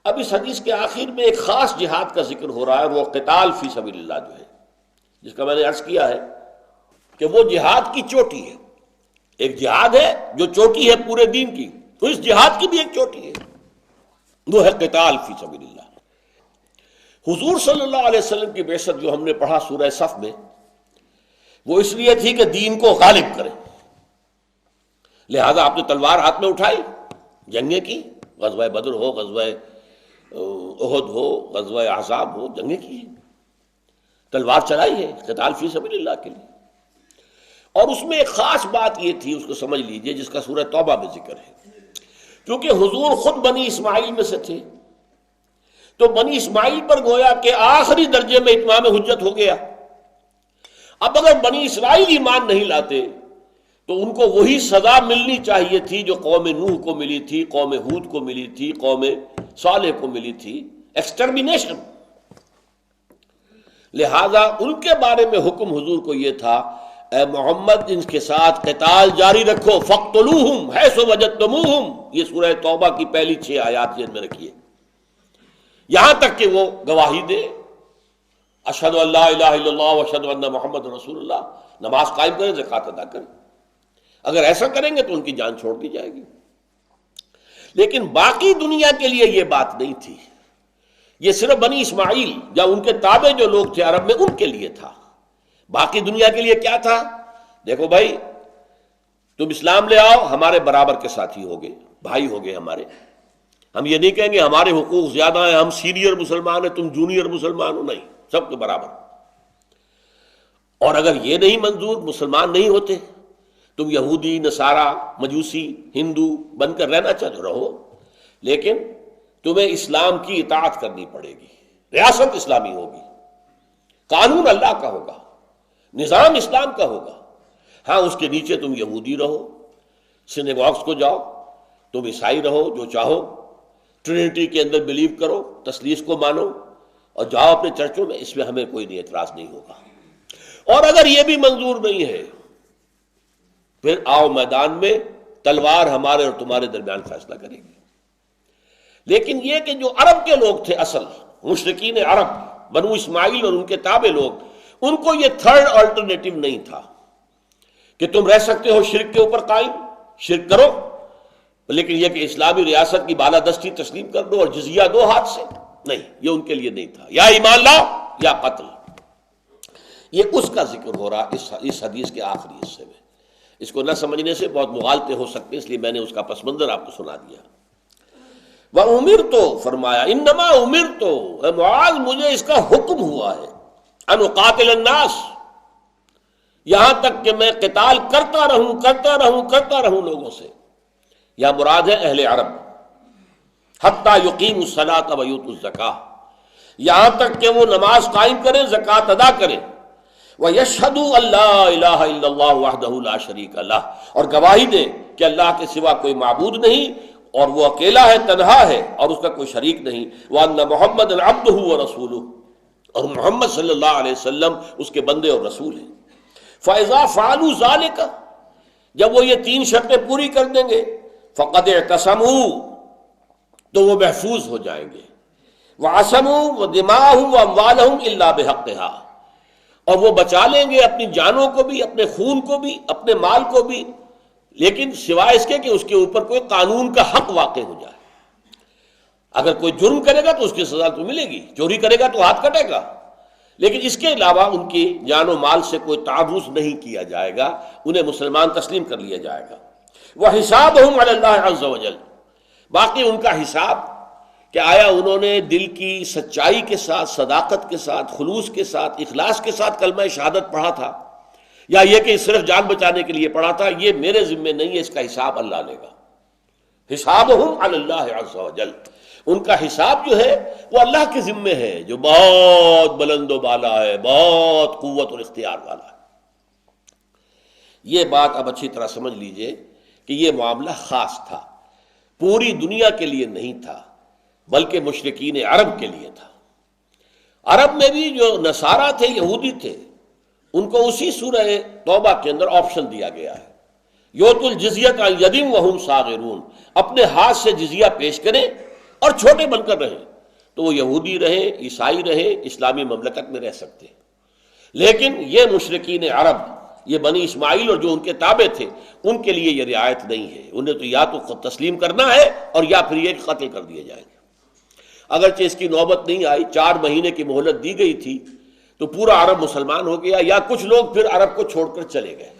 اب اس حدیث کے آخر میں ایک خاص جہاد کا ذکر ہو رہا ہے، وہ قتال فی سبیل اللہ جو ہے، جس کا میں نے عرض کیا ہے کہ وہ جہاد کی چوٹی ہے۔ ایک جہاد ہے جو چوٹی ہے پورے دین کی، تو اس جہاد کی بھی ایک چوٹی ہے، وہ ہے قتال فی سبیل اللہ۔ حضور صلی اللہ علیہ وسلم کی بعثت جو ہم نے پڑھا سورہ صف میں، وہ اس لیے تھی کہ دین کو غالب کرے، لہذا آپ نے تلوار ہاتھ میں اٹھائی، جنگیں کی، غزوہ بدر ہو، غزوہ احد ہو، غزوہ احزاب ہو، جنگیں کی ہیں، تلوار چلائی ہے قتال فی سبیل اللہ کے لیے۔ اور اس میں ایک خاص بات یہ تھی، اس کو سمجھ لیجئے، جس کا سورہ توبہ میں ذکر ہے، کیونکہ حضور خود بنی اسماعیل میں سے تھے، تو بنی اسماعیل پر گویا کہ آخری درجے میں اتمام حجت ہو گیا۔ اب اگر بنی اسرائیل ایمان نہیں لاتے تو ان کو وہی سزا ملنی چاہیے تھی جو قوم نوح کو ملی تھی، قوم ہود کو ملی تھی، قوم صالح کو ملی تھی، ایکسٹرمینیشن۔ لہذا ان کے بارے میں حکم حضور کو یہ تھا، اے محمد ان کے ساتھ قتال جاری رکھو، فاقتلوہم حیث وجدتموہم، یہ سورہ توبہ کی پہلی 6 آیات ذہن میں رکھیے، یہاں تک کہ وہ گواہی دے، اشہد ان لا الہ الا اللہ واشہد ان محمد رسول اللہ، نماز قائم کریں، زکوٰۃ ادا کریں۔ اگر ایسا کریں گے تو ان کی جان چھوڑ دی جائے گی۔ لیکن باقی دنیا کے لیے یہ بات نہیں تھی، یہ صرف بنی اسماعیل یا ان کے تابع جو لوگ تھے عرب میں ان کے لیے تھا۔ باقی دنیا کے لیے کیا تھا؟ دیکھو بھائی، تم اسلام لے آؤ، ہمارے برابر کے ساتھی ہوگے، بھائی ہوگے ہمارے، ہم یہ نہیں کہیں گے ہمارے حقوق زیادہ ہیں، ہم سینئر مسلمان ہیں تم جونیئر مسلمان ہو، نہیں، سب کے برابر۔ اور اگر یہ نہیں منظور، مسلمان نہیں ہوتے، تم یہودی، نصارہ، مجوسی، ہندو بن کر رہنا چاہتے رہو، لیکن تمہیں اسلام کی اطاعت کرنی پڑے گی، ریاست اسلامی ہوگی، قانون اللہ کا ہوگا، نظام اسلام کا ہوگا۔ ہاں اس کے نیچے تم یہودی رہو، سینیگاگز کو جاؤ، تم عیسائی رہو، جو چاہو، ٹرینٹی کے اندر بلیو کرو، تثلیث کو مانو، اور جاؤ اپنے چرچوں میں، اس میں ہمیں کوئی نہیں اعتراض نہیں ہوگا۔ اور اگر یہ بھی منظور نہیں ہے، پھر آؤ میدان میں، تلوار ہمارے اور تمہارے درمیان فیصلہ کرے گی۔ لیکن یہ کہ جو عرب کے لوگ تھے، اصل مشرکین عرب، بنو اسماعیل اور ان کے تابع لوگ، ان کو یہ تھرڈ آلٹرنیٹو نہیں تھا کہ تم رہ سکتے ہو شرک کے اوپر قائم، شرک کرو، لیکن یہ کہ اسلامی ریاست کی بالادستی تسلیم کر دو اور جزیہ دو ہاتھ سے، نہیں، یہ ان کے لیے نہیں تھا، یا ایمان لاؤ یا قتل۔ یہ اس کا ذکر ہو رہا اس حدیث کے آخری حصے میں۔ اس کو نہ سمجھنے سے بہت مغالطے ہو سکتے ہیں، اس لیے میں نے اس کا پس منظر آپ کو سنا دیا۔ وَأُمِرْتُ، فرمایا، انما امرتُ، اے معاذ مجھے اس کا حکم ہوا ہے، ان اقاتل الناس، یہاں تک کہ میں قتال کرتا رہوں لوگوں سے، یا مراد ہے اہل عرب، حتی یقیموا الصلاۃ ویؤتوا الزکاۃ، یہاں تک کہ وہ نماز قائم کریں، زکوٰۃ ادا کریں، وَيَشْهَدُوا أَن لَّا إِلَٰهَ إِلَّا اللَّهُ وَحْدَهُ لَا شَرِيكَ لَهُ، اور گواہی دیں کہ اللہ کے سوا کوئی معبود نہیں اور وہ اکیلا ہے، تنہا ہے، اور اس کا کوئی شریک نہیں، وَأَنَّ مُحَمَّدًا عَبْدُهُ وَرَسُولُهُ، اور محمد صلی اللہ علیہ وسلم اس کے بندے اور رسول ہیں۔ فَإِذَا فَعَلُوا ذَلِكَ، جب وہ یہ 3 شرطیں پوری کر دیں گے، فَقَدْ اعْتَصَمُوا، تو وہ محفوظ ہو جائیں گے، وَعَصَمُوا وَدِمَاءَهُمْ وَأَمْوَالَهُمْ إِلَّا بِحَقِّهَا، اور وہ بچا لیں گے اپنی جانوں کو بھی، اپنے خون کو بھی، اپنے مال کو بھی، لیکن سوائے اس کے کہ اس کے اوپر کوئی قانون کا حق واقع ہو جائے۔ اگر کوئی جرم کرے گا تو اس کی سزا تو ملے گی، چوری کرے گا تو ہاتھ کٹے گا، لیکن اس کے علاوہ ان کی جان و مال سے کوئی تعرض نہیں کیا جائے گا، انہیں مسلمان تسلیم کر لیا جائے گا۔ وَحِسَابُهُمْ عَلَى اللَّهِ عَزَّ وَجَلَّ، باقی ان کا حساب کہ آیا انہوں نے دل کی سچائی کے ساتھ، صداقت کے ساتھ، خلوص کے ساتھ، اخلاص کے ساتھ کلمہ شہادت پڑھا تھا، یا یہ کہ صرف جان بچانے کے لیے پڑھا تھا، یہ میرے ذمہ نہیں ہے، اس کا حساب اللہ لے گا۔ حسابہم علی اللہ عز وجل، ان کا حساب جو ہے وہ اللہ کے ذمے ہے، جو بہت بلند و بالا ہے، بہت قوت اور اختیار والا ہے۔ یہ بات اب اچھی طرح سمجھ لیجئے کہ یہ معاملہ خاص تھا، پوری دنیا کے لیے نہیں تھا، بلکہ مشرکین عرب کے لیے تھا۔ عرب میں بھی جو نصارہ تھے، یہودی تھے، ان کو اسی سورہ توبہ کے اندر آپشن دیا گیا ہے، یؤتوا الجزیۃ عن ید وہم صاغرون، اپنے ہاتھ سے جزیہ پیش کریں اور چھوٹے بن کر رہیں تو وہ یہودی رہیں، عیسائی رہیں، اسلامی مملکت میں رہ سکتے ہیں۔ لیکن یہ مشرکین عرب، یہ بنی اسماعیل اور جو ان کے تابع تھے، ان کے لیے یہ رعایت نہیں ہے۔ انہیں تو یا تو تسلیم کرنا ہے اور یا پھر یہ قتل کر دیے جائیں گے۔ اگرچہ اس کی نوبت نہیں آئی، 4 مہینے کی مہلت دی گئی تھی تو پورا عرب مسلمان ہو گیا، یا کچھ لوگ پھر عرب کو چھوڑ کر چلے گئے۔